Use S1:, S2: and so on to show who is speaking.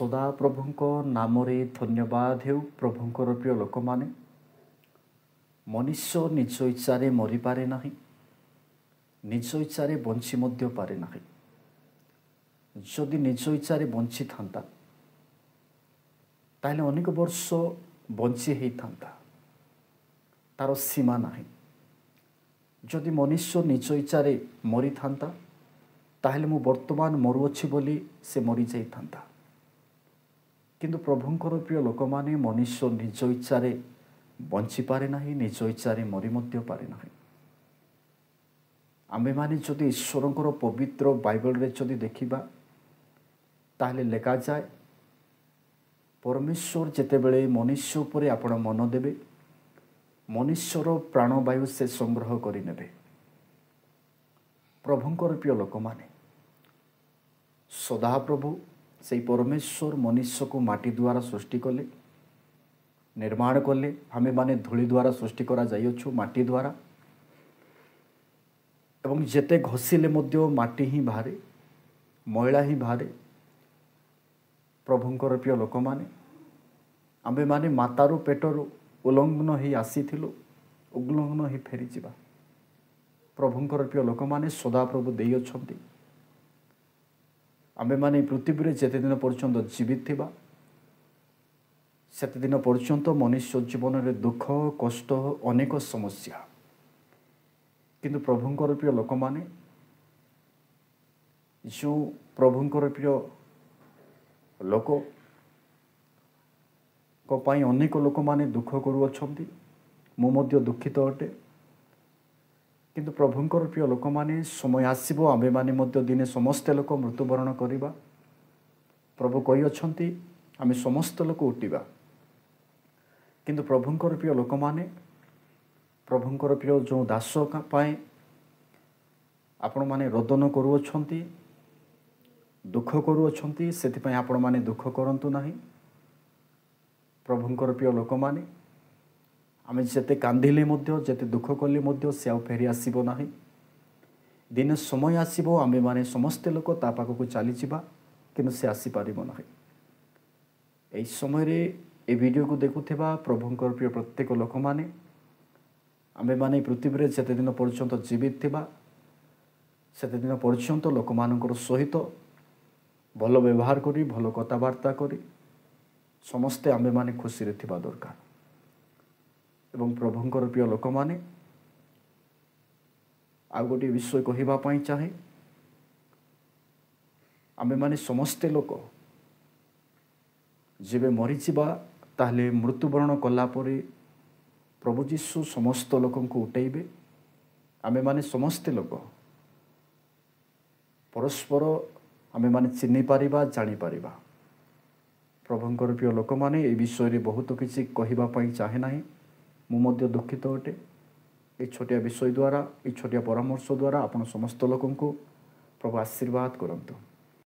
S1: सदा प्रभुंक नाम धन्यवाद हेउ। प्रभुंकर प्रिय लोक माने मनुष्य निज इच्छा मरी पारे नहीं, निज इच्छा बंची मध्य पारे नहीं। जदि निज इच्छा बंची था ताहले अनेक वर्ष बंची होता, तार सीमा नहीं। जदि मनुष्य निज इच्छा मरी था ताहले मु वर्तमान मरुअछि बोली से मरी जाई था। किंतु प्रभुंकर प्रिय लोक माने मनुष्य निज इच्छा बंची पारे नहीं, निज इच्छा मरी मध्य पारे नहीं। आमे माने जदि ईश्वरंकर पवित्र बाइबल रे जदि देखिबा ताहले लेखा जाए परमेश्वर जेतेबेले मनुष्य उपरे आपण मन देबे मनुष्यर प्राणवायु से संग्रह करि नेबे। प्रभुंकर प्रिय लोक माने सदा प्रभु से परमेश्वर मनुष्य को माटी द्वारा सृष्टि कले, निर्माण कले। हमें माने धूली द्वारा सृष्टि करा जाइछु, माटी द्वारा। एवं जेते घसिले मध्य माटी ही बाहरे, मैला ही बाहरे। प्रभुंकर प्रिय लोक माने आमे माने मातारू पेटरू उल्लंघन ही आसीथिलु, उल्लंघन ही फेरी जिबा। प्रभुंकर प्रिय लोक माने सदा प्रभु देई अछंती। आमे माने पृथ्वी रे जेते दिन पर्यंत जीवित थिबा सेते दिन पर्यंत मनुष्य जीवन रे दुख कष्ट अनेक समस्या। किंतु प्रभुंकर प्रिय लोक माने जो प्रभुंकर प्रिय लोक को पाई अनेक लोक माने दुख करू अछंती, मु मध्य दुखित अटे। किंतु प्रभुंकर प्रिय लोक माने समय आसीबो आमे माने मध्य दिने समस्त लोक मृत्युवरण करिबा। प्रभु कहि अछंती आमे समस्त लोक उठिबा। किंतु प्रभुंकर प्रिय लोक माने प्रभुंकर प्रिय जो दास पाए आपण माने रोदन करू अछंती, दुख करू अछंती, सेति पय आपण माने दुख करंतु नाही। प्रभुंकर प्रिय लोक माने आमे जेते कांदिले मध्य जेते दुख कले मध्य से फेरी आसीबो नाही। दिन समय आसीबो आमे माने समस्त लोक ता पाखकु चली जिबा, किंतु से आसी पारिबो नाही। एई समय रे ए वीडियो को देखुथिबा प्रभुंकर प्रिय प्रत्येक लोक माने आमे माने पृथ्वी रे जेते दिन पर्यंत जीवित थिबा सेते दिन पर्यंत लोक मानकर सहित भल व्यवहार करी, भल कथबार्ता करी समस्ते आमे माने खुशी रे थिबा दरकार। एवं प्रभुंकर प्रिय लोक माने आ गोटे विषय कहिबा पई चाहे, आमे माने समस्ते लोक जेबे मरी जिबा ताहले मृत्युवरण कला परे प्रभु जीशु समस्त लोकन को उठेइबे। आमे माने समस्ते लोक परस्पर आमे माने चिन्हि पारिबा, जानि पारिबा। प्रभुंकर प्रिय लोक माने ए विषय रे बहुत किछि कहिबा पई चाहे नाही। मु मध्य दुखित अटे। ए छोटिया विषय द्वारा, ए छोटिया परामर्श द्वारा आपण समस्त लोकन को प्रभु आशीर्वाद करंतु।